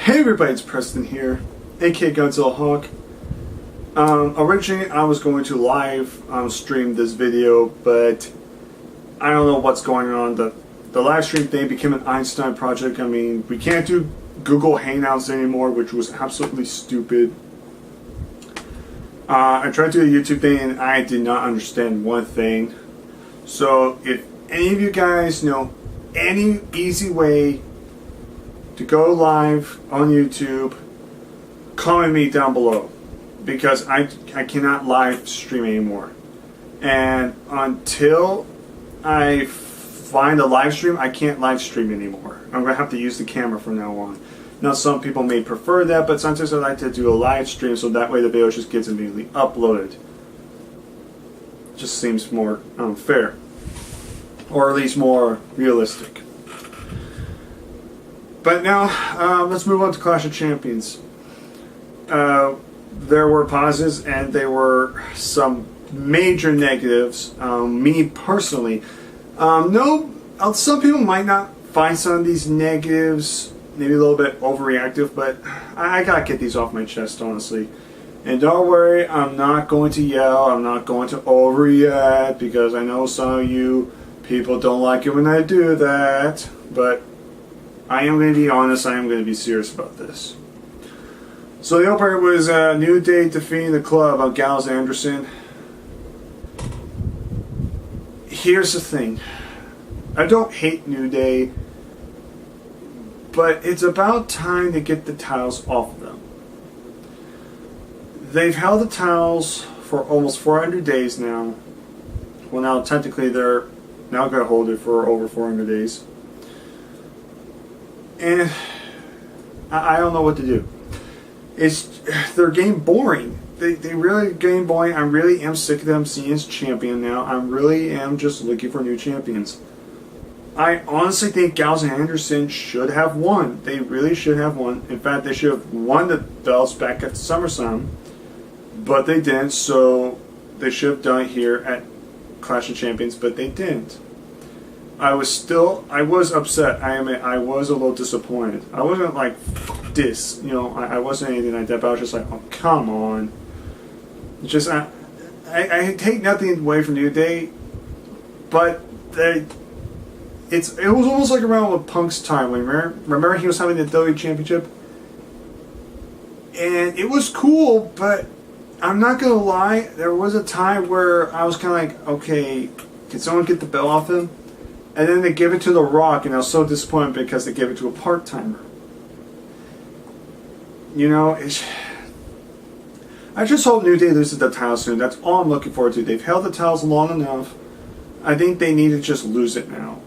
Hey everybody, it's Preston here, aka Godzilla Hawk. Originally I was going to live stream this video, but I don't know what's going on. The live stream thing became an Einstein project. I mean, we can't do Google Hangouts anymore, which was absolutely stupid. I tried to do a YouTube thing and I did not understand one thing. So if any of you guys know any easy way to go live on YouTube, comment me down below, because I cannot live stream anymore. And until I find a live stream, I can't live stream anymore. I'm going to have to use the camera from now on. Now some people may prefer that, but sometimes I like to do a live stream so that way the video just gets immediately uploaded. Just seems more fair, or at least more realistic. But now, let's move on to Clash of Champions. There were positives and there were some major negatives. Me personally, some people might not find some of these negatives maybe a little bit overreactive, but I gotta get these off my chest, honestly. And don't worry, I'm not going to yell, I'm not going to overreact, because I know some of you people don't like it when I do that, but I am going to be honest, I am going to be serious about this. So the opener was New Day defeating the Club on Gallows and Anderson. Here's the thing. I don't hate New Day, but it's about time to get the titles off of them. They've held the titles for almost 400 days now. Well, now technically they're now going to hold it for over 400 days. And I don't know what to do. They're getting boring. They really getting boring. I really am sick of them seeing as champion now. I really am just looking for new champions. I honestly think Gallows and Anderson should have won. They really should have won. In fact, they should have won the belts back at SummerSlam, but they didn't. So they should have done it here at Clash of Champions, but they didn't. I was upset. I was a little disappointed. I wasn't like this, I wasn't anything like that, but I was just like, oh, come on. It's just, I take nothing away from New Day, but it was almost like around with Punk's time. Remember he was having the WWE Championship? And it was cool, but I'm not going to lie, there was a time where I was kind of like, okay, can someone get the belt off him? And then they gave it to The Rock, and I was so disappointed because they gave it to a part-timer. I just hope New Day loses the title soon. That's all I'm looking forward to. They've held the titles long enough. I think they need to just lose it now.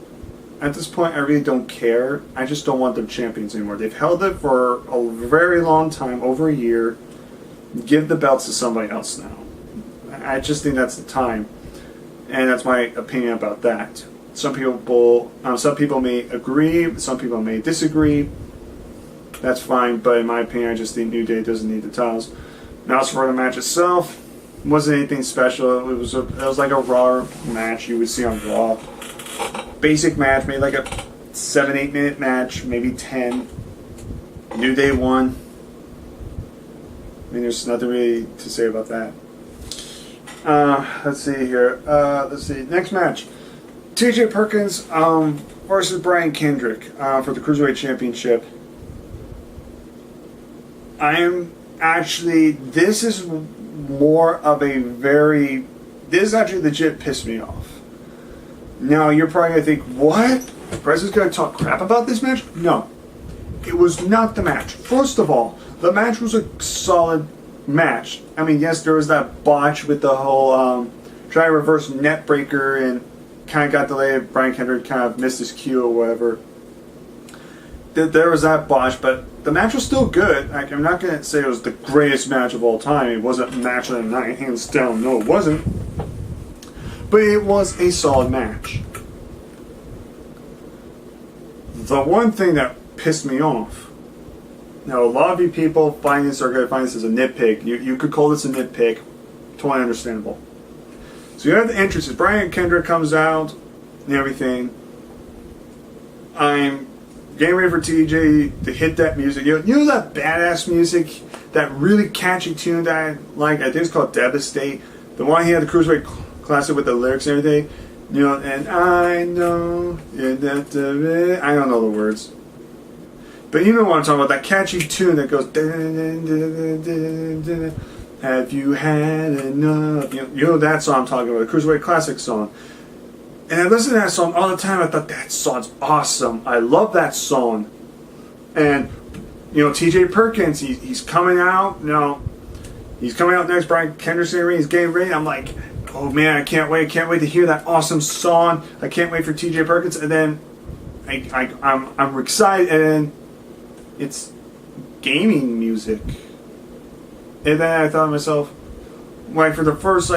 At this point, I really don't care. I just don't want them champions anymore. They've held it for a very long time, over a year. Give the belts to somebody else now. I just think that's the time. And that's my opinion about that. Some people may agree, some people may disagree. That's fine, but in my opinion, I just think New Day doesn't need the titles. Now, as for the match itself, it wasn't anything special. It was like a Raw match you would see on Raw. Basic match, maybe like a 7-8 minute match, maybe 10. New Day won. I mean, there's nothing really to say about that. Let's see here. Next match. TJ Perkins versus Brian Kendrick for the Cruiserweight Championship. This is actually legit pissed me off. Now, you're probably going to think, what? Preston's going to talk crap about this match? No. It was not the match. First of all, the match was a solid match. I mean, yes, there was that botch with the whole try to reverse net breaker and kind of got delayed. Brian Kendrick kind of missed his cue or whatever. There was that botch, but the match was still good. I'm not going to say it was the greatest match of all time. It wasn't match of the night, hands down. No, it wasn't. But it was a solid match. The one thing that pissed me off. Now, a lot of you people are going to find this as a nitpick. You could call this a nitpick. Totally understandable. So you have the entrances. Brian Kendrick comes out and everything. I'm getting ready for TJ to hit that music. You know that badass music, that really catchy tune that I like. I think it's called Devastate. The one he had the Cruiserweight Classic with the lyrics and everything. You know, and I know I don't know the words, but you know what I'm talking about. That catchy tune that goes. Have you had enough? You know that song I'm talking about, the Cruiserweight Classic song. And I listen to that song all the time. I thought that song's awesome. I love that song. And you know, TJ Perkins, he's coming out. You know, he's coming out next. Brian Henderson, he's getting ready. I'm like, oh man, I can't wait to hear that awesome song. I can't wait for TJ Perkins. And then I'm excited, and then it's gaming music. And then I thought to myself, like for the first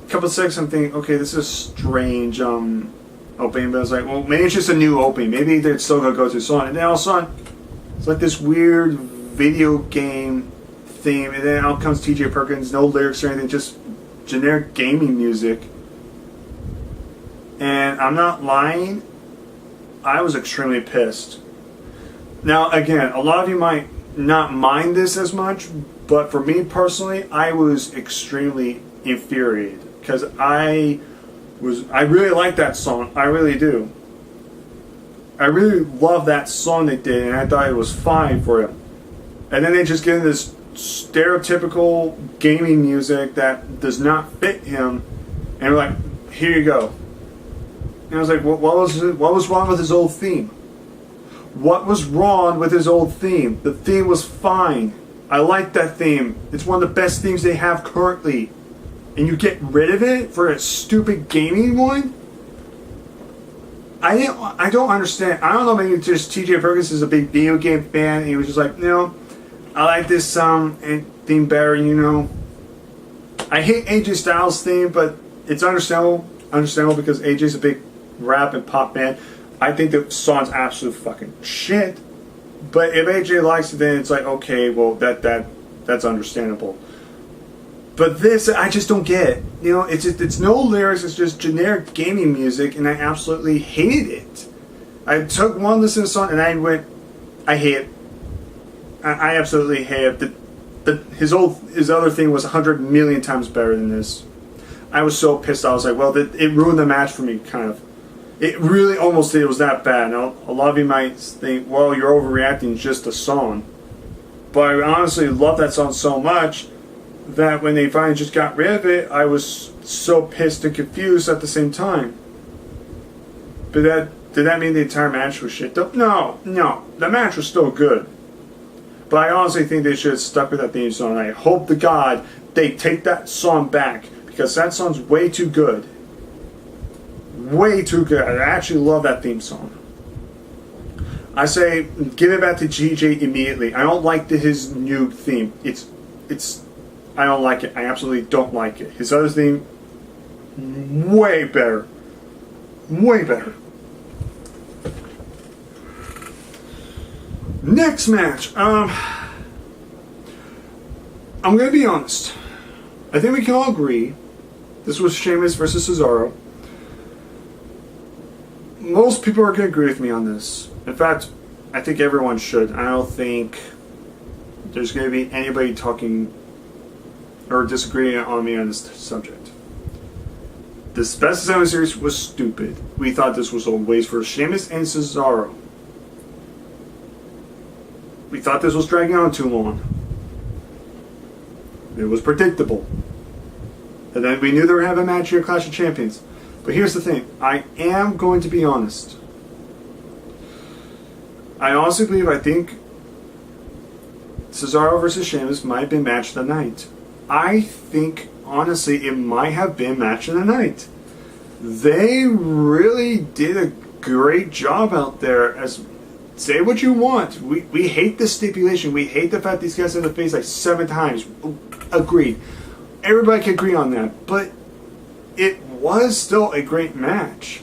couple of seconds, I'm thinking, okay, this is strange opening. But I was like, well, maybe it's just a new opening. Maybe they're still gonna go through the song. And then all of a sudden, it's like this weird video game theme. And then out comes TJ Perkins, no lyrics or anything, just generic gaming music. And I'm not lying, I was extremely pissed. Now, again, a lot of you might not mind this as much, but for me personally, I was extremely infuriated because I really like that song. I really do. I really love that song they did, and I thought it was fine for it. And then they just get into this stereotypical gaming music that does not fit him, and they're like, "Here you go." And I was like, "What was wrong with his old theme? What was wrong with his old theme? The theme was fine. I like that theme. It's one of the best themes they have currently. And you get rid of it for a stupid gaming one? I don't understand. I don't know, maybe just TJ Perkins is a big video game fan, and he was just like, no, I like this song and theme better, you know. I hate AJ Styles' theme, but it's understandable because AJ's a big rap and pop fan. I think the song's absolute fucking shit. But if AJ likes it, then it's like, okay, well, that's understandable. But this, I just don't get it. You know, it's no lyrics, it's just generic gaming music, and I absolutely hated it. I took one listen to the song, and I went, I hate it. I absolutely hate it. His other thing was 100 million times better than this. I was so pissed. I was like, well, it ruined the match for me, kind of. It really almost did. It was that bad. Now, a lot of you might think, well, you're overreacting, it's just a song. But I honestly love that song so much that when they finally just got rid of it, I was so pissed and confused at the same time. But did that mean the entire match was shit? No. The match was still good. But I honestly think they should have stuck with that theme song. I hope to God they take that song back, because that song's way too good. Way too good. I actually love that theme song. I say give it back to GJ immediately. I don't like his new theme. I don't like it. I absolutely don't like it. His other theme, way better. Way better. Next match. I'm going to be honest. I think we can all agree this was Sheamus versus Cesaro. Most people are going to agree with me on this. In fact, I think everyone should. I don't think there's going to be anybody talking or disagreeing on me on this subject. This Best of 7 series was stupid. We thought this was a waste for Sheamus and Cesaro. We thought this was dragging on too long. It was predictable. And then we knew they were having a match here at Clash of Champions. But here's the thing. I am going to be honest. I honestly believe, I think Cesaro versus Sheamus might have been match of the night. I think, honestly, it might have been match of the night. They really did a great job out there. Say what you want. We hate the stipulation. We hate the fact these guys have to face like 7 times. Agreed. Everybody can agree on that. But it was still a great match.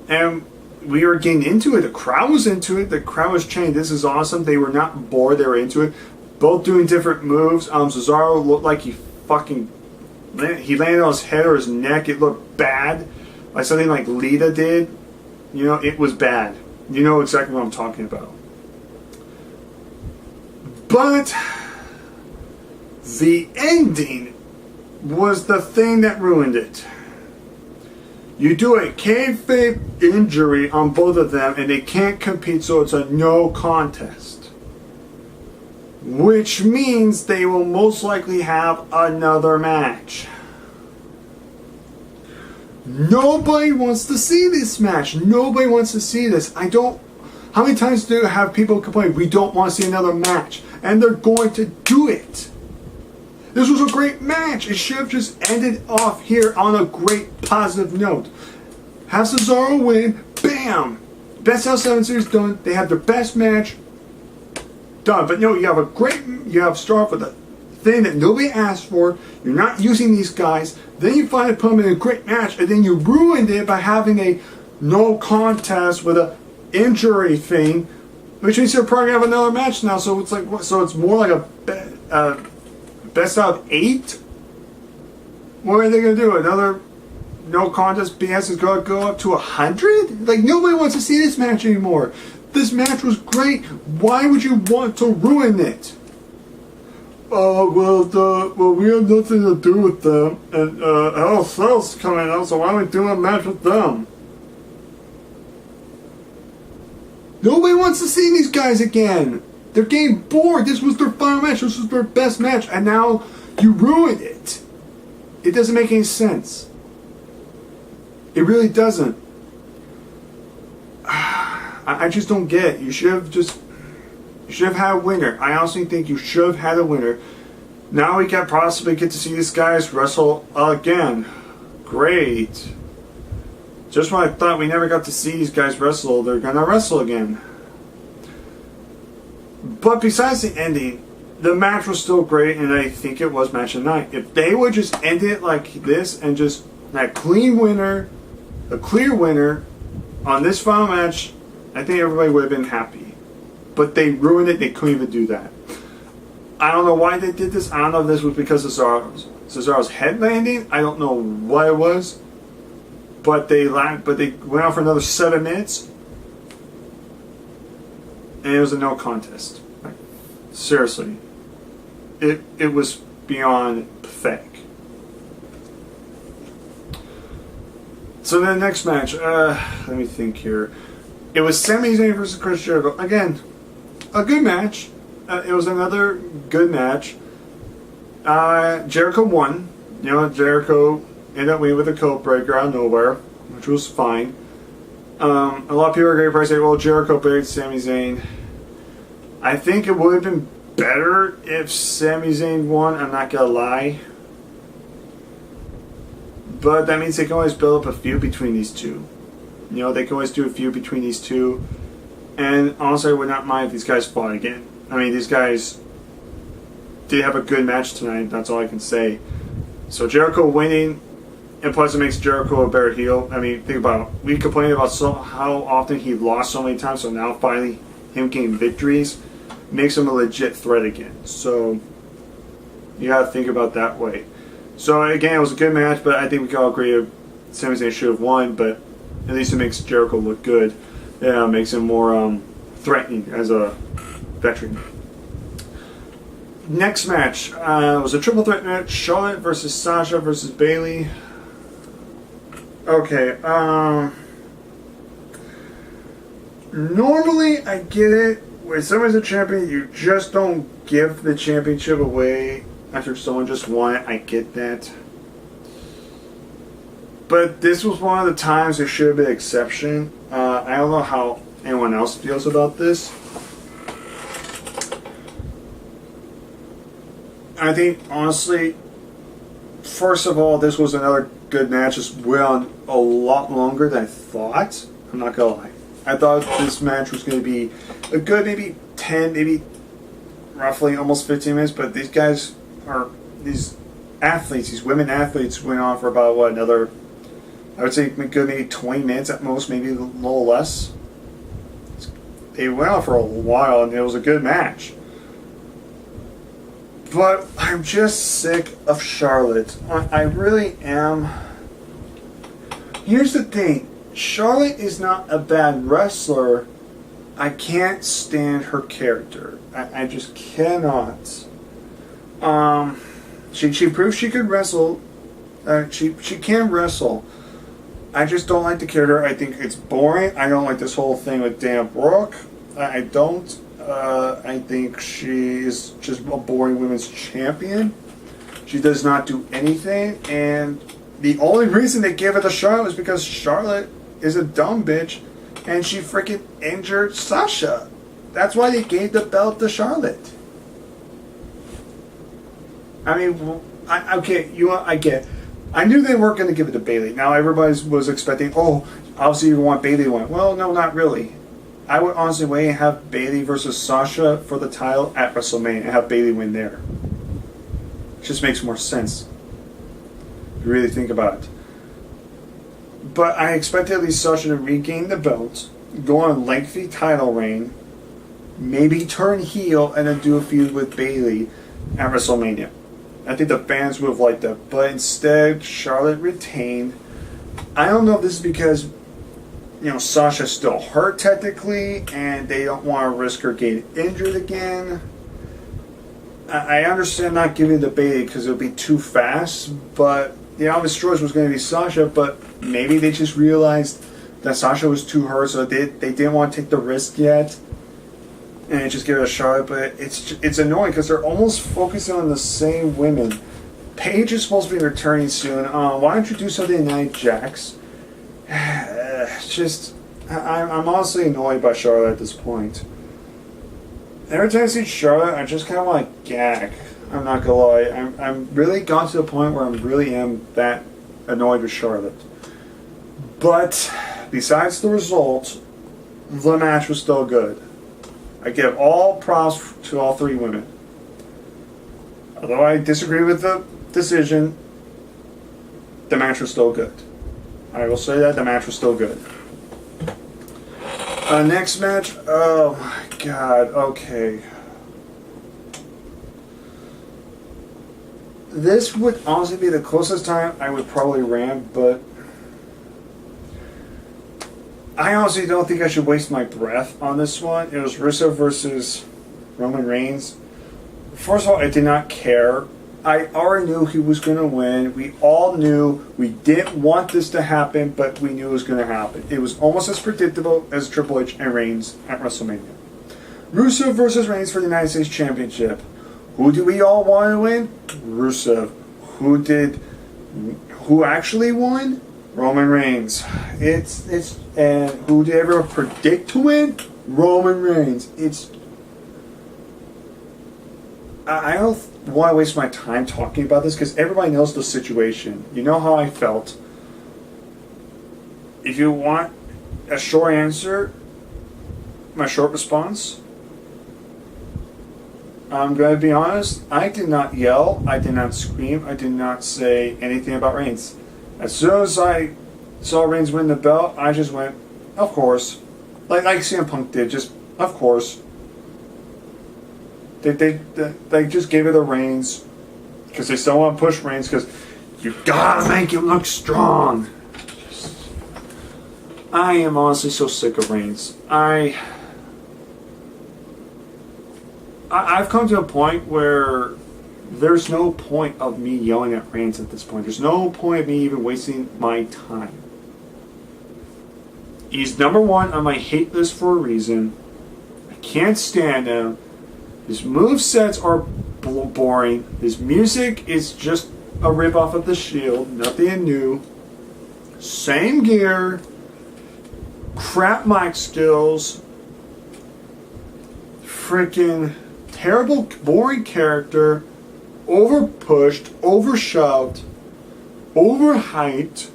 And we were getting into it. The crowd was into it. The crowd was chanting, this is awesome. They were not bored. They were into it. Both doing different moves. Cesaro looked like he landed on his head or his neck. It looked bad. Like something like Lita did. You know, it was bad. You know exactly what I'm talking about. But the ending was the thing that ruined it. You do a kayfabe injury on both of them and they can't compete, so it's a no contest. Which means they will most likely have another match. Nobody wants to see this match. Nobody wants to see this. How many times do you have people complain, we don't want to see another match? And they're going to do it. This was a great match. It should have just ended off here on a great positive note. Have Cesaro win. Bam! Best out of 7 series done. They have their best match. Done. But no, you have start with a thing that nobody asked for. You're not using these guys. Then you finally put them in a great match, and then you ruined it by having a no contest with a injury thing, which means you're probably gonna have another match now. So it's like, so it's more like a best out of 8. What are they gonna do? Another no contest BS is gonna go up to 100? Like, nobody wants to see this match anymore. This match was great. Why would you want to ruin it? Well, we have nothing to do with them, and LSL's coming out, so why don't we do a match with them? Nobody wants to see these guys again. They're getting bored. This was their final match. This was their best match, and now you ruined it. It doesn't make any sense. It really doesn't. I just don't get it. You should have had a winner. I honestly think you should have had a winner. Now we can possibly get to see these guys wrestle again. Great. Just when I thought we never got to see these guys wrestle, they're gonna wrestle again. But besides the ending, the match was still great, and I think it was match of the night. If they would just end it like this and just that clean winner, a clear winner on this final match, I think everybody would have been happy. But they ruined it. They couldn't even do that. I don't know why they did this. I don't know if this was because of Cesaro's head landing. I don't know what it was. But they went on for another 7 minutes. And it was a no contest. Like, seriously. It was beyond pathetic. So the next match, let me think here. It was Sami Zayn versus Chris Jericho. Again, a good match. It was another good match. Jericho won. You know, Jericho ended up winning with a code breaker out of nowhere, which was fine. A lot of people are going to say, well, Jericho buried Sami Zayn. I think it would have been better if Sami Zayn won, I'm not going to lie. But that means they can always build up a feud between these two. You know, they can always do a feud between these two. And honestly, I would not mind if these guys fought again. I mean, these guys did have a good match tonight. That's all I can say. So Jericho winning, and plus it makes Jericho a better heel. I mean, think about it. We complained about how often he lost so many times. So now finally him getting victories makes him a legit threat again. So you got to think about that way. So again, it was a good match, but I think we can all agree that Sami Zayn should have won. But at least it makes Jericho look good. Yeah, it makes him more threatening as a veteran. Next match was a triple threat match: Charlotte versus Sasha versus Bayley. Okay. Normally, I get it. When someone's a champion, you just don't give the championship away after someone just won it. I get that. But this was one of the times there should have been an exception. I don't know how anyone else feels about this. I think, honestly, first of all, this was another good match. It went on a lot longer than I thought. I'm not going to lie. I thought this match was going to be a good maybe 10, maybe roughly almost 15 minutes. But these guys are, these athletes, these women athletes went on for about, what, another, I would say good maybe 20 minutes at most, maybe a little less. They went on for a while and it was a good match. But I'm just sick of Charlotte. I really am. Here's the thing. Charlotte is not a bad wrestler. I can't stand her character. I just cannot. She proved she could wrestle. She can wrestle. I just don't like the character. I think it's boring. I don't like this whole thing with Dan Brooke. I don't. I think she is just a boring women's champion. She does not do anything, and the only reason they gave it to Charlotte is because Charlotte is a dumb bitch, and she freaking injured Sasha. That's why they gave the belt to Charlotte. I mean, I get. I knew they weren't going to give it to Bayley. Now everybody was expecting, obviously you want Bayley to win. Well, no, not really. I would honestly wait and have Bayley versus Sasha for the title at WrestleMania and have Bayley win there. It just makes more sense. If you really think about it. But I expected at least Sasha to regain the belt, go on a lengthy title reign, maybe turn heel, and then do a feud with Bayley at WrestleMania. I think the fans would have liked that. But instead, Charlotte retained. I don't know if this is because, Sasha's still hurt technically, and they don't want to risk her getting injured again. I understand not giving it to Bayley because it would be too fast, but the obvious choice was going to be Sasha, but maybe they just realized that Sasha was too hurt, so they didn't want to take the risk yet. And just give it a shot, but it's annoying because they're almost focusing on the same women. Paige is supposed to be returning soon. Why don't you do something tonight, Jax? I'm honestly annoyed by Charlotte at this point. Every time I see Charlotte, I just kind of want to gag. I'm not gonna lie. I'm really gone to the point where I really am that annoyed with Charlotte. But besides the result, the match was still good. I give all props to all three women. Although I disagree with the decision, the match was still good. I will say that the match was still good. Next match, oh my god, okay. This would honestly be the closest time I would probably rant, but I honestly don't think I should waste my breath on this one. It was Rusev versus Roman Reigns. First of all, I did not care. I already knew he was going to win. We all knew. We didn't want this to happen, but we knew it was going to happen. It was almost as predictable as Triple H and Reigns at WrestleMania. Rusev versus Reigns for the United States Championship. Who do we all want to win? Rusev. Who actually won? Roman Reigns. And who did everyone predict to win? Roman Reigns. I don't want to waste my time talking about this because everybody knows the situation. You know how I felt. If you want a short answer, my short response, I'm going to be honest. I did not yell. I did not scream. I did not say anything about Reigns. As soon as I saw Reigns win the belt, I just went, of course. Like CM Punk did, just, of course. They just gave it to Reigns because they still want to push Reigns because you gotta make him look strong. I am honestly so sick of Reigns. I've come to a point where there's no point of me yelling at Reigns at this point. There's no point of me even wasting my time. He's number one on my hate list for a reason. I can't stand him. His movesets are boring. His music is just a ripoff of The Shield. Nothing new. Same gear. Crap mic skills. Freaking terrible, boring character. Overpushed, overshoved, overhyped.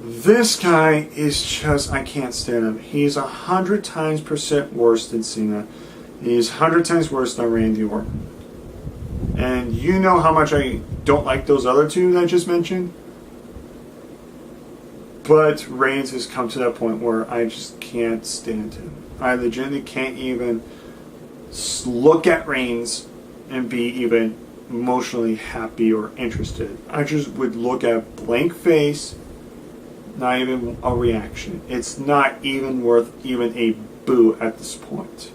This guy is just, I can't stand him. He's 100 times % worse than Cena. He's 100 times worse than Randy Orton. And you know how much I don't like those other two that I just mentioned. But Reigns has come to that point where I just can't stand him. I legitimately can't even look at Reigns and be even emotionally happy or interested. I just would look at a blank face, Not even a reaction. It's not even worth even a boo at this point.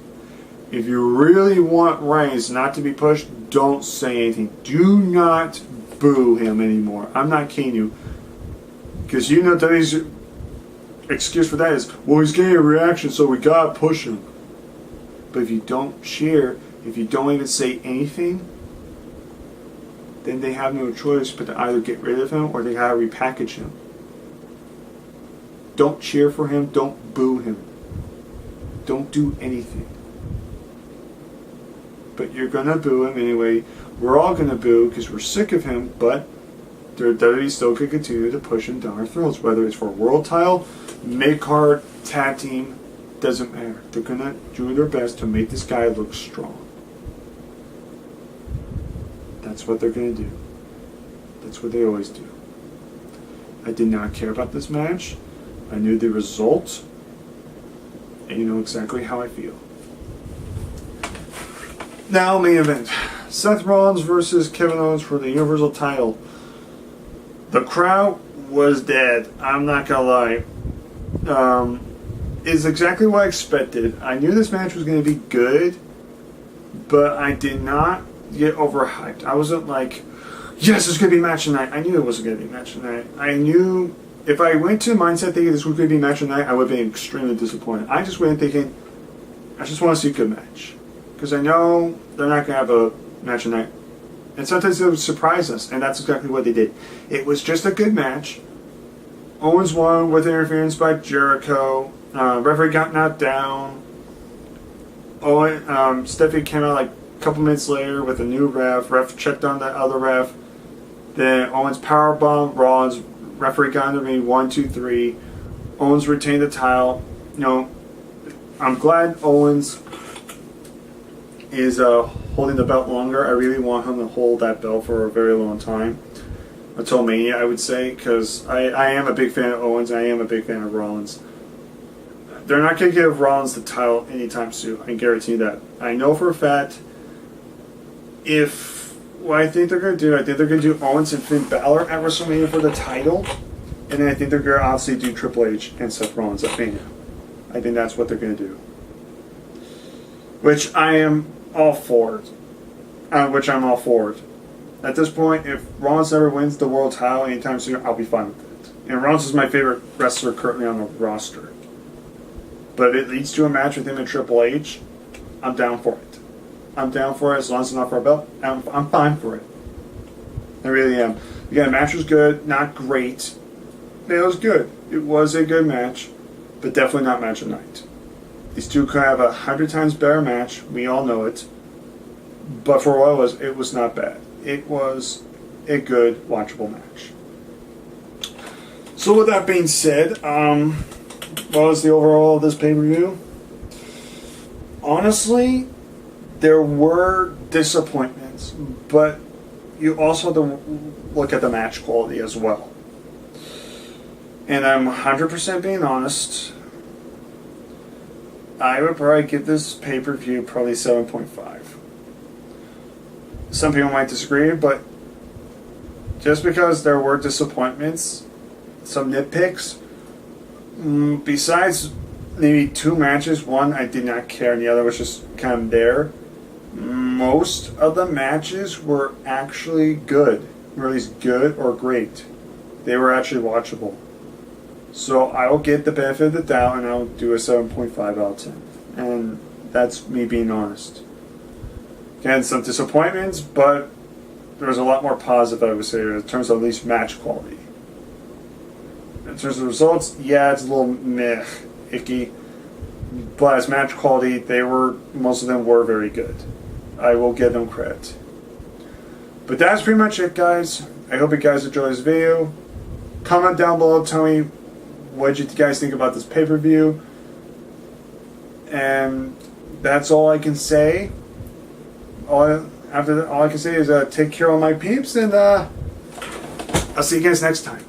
If you really want Reigns not to be pushed, don't say anything. Do not boo him anymore. I'm not kidding you. Because you know WWE's excuse for that is, well, he's getting a reaction, so we gotta push him. But if you don't cheer, if you don't even say anything, then they have no choice but to either get rid of him or they gotta repackage him. Don't cheer for him. Don't boo him. Don't do anything. But you're gonna boo him anyway. We're all gonna boo because we're sick of him, but WWE still could continue to push him down our throats, whether it's for a world title, mid-card, tag team, doesn't matter. They're gonna do their best to make this guy look strong. That's what they're gonna do. That's what they always do. I did not care about this match. I knew the result, and you know exactly how I feel. Now, main event. Seth Rollins versus Kevin Owens for the Universal title. The crowd was dead. I'm not gonna lie. It's exactly what I expected. I knew this match was going to be good, but I did not get overhyped. I wasn't like, yes, it's going to be match tonight. I knew it wasn't going to be match tonight. I knew if I went to mindset thinking this was going to be match tonight, I would have been extremely disappointed. I just went thinking, I just want to see a good match. Because I know they're not going to have a match tonight. And sometimes they would surprise us, and that's exactly what they did. It was just a good match. Owens won with interference by Jericho. Referee got knocked down. Stephanie came out like a couple minutes later with a new ref. Ref checked on the other ref. Then Owens powerbomb Rollins. Referee got into me 1, 2, 3. Owens retained the title. You know, I'm glad Owens is holding the belt longer. I really want him to hold that belt for a very long time. Until Mania, I would say, because I am a big fan of Owens. I am a big fan of Rollins. They're not going to give Rollins the title anytime soon. I guarantee you that. I know for a fact, what I think they're going to do, I think they're going to do Owens and Finn Balor at WrestleMania for the title. And then I think they're going to obviously do Triple H and Seth Rollins at Mania. I think that's what they're going to do. Which I am all for it. At this point, if Rollins never wins the world title anytime soon, I'll be fine with it. And Rollins is my favorite wrestler currently on the roster. But if it leads to a match with him and Triple H, I'm down for it. I'm down for it as long as it's not for a belt. I'm fine for it. I really am. Again, the match was good, not great. But it was good. It was a good match, but definitely not match of the night. These two could have 100 times better match. We all know it. But for what it was not bad. It was a good, watchable match. So with that being said, what was the overall of this pay-per-view? Honestly, there were disappointments, but you also have to look at the match quality as well. And I'm 100% being honest. I would probably give this pay-per-view probably 7.5. Some people might disagree, but just because there were disappointments, some nitpicks, besides maybe 2 matches, one I did not care and the other was just kind of there, most of the matches were actually good, or at least good or great. They were actually watchable. So I will get the benefit of the doubt and I'll do a 7.5 out of 10. And that's me being honest. Again, some disappointments, but there was a lot more positive, I would say, in terms of at least match quality. In terms of results, yeah, it's a little meh, icky. But as match quality, most of them were very good. I will give them credit. But that's pretty much it, guys. I hope you guys enjoyed this video. Comment down below, tell me what you guys think about this pay-per-view. And that's all I can say. All I can say is take care of my peeps, and I'll see you guys next time.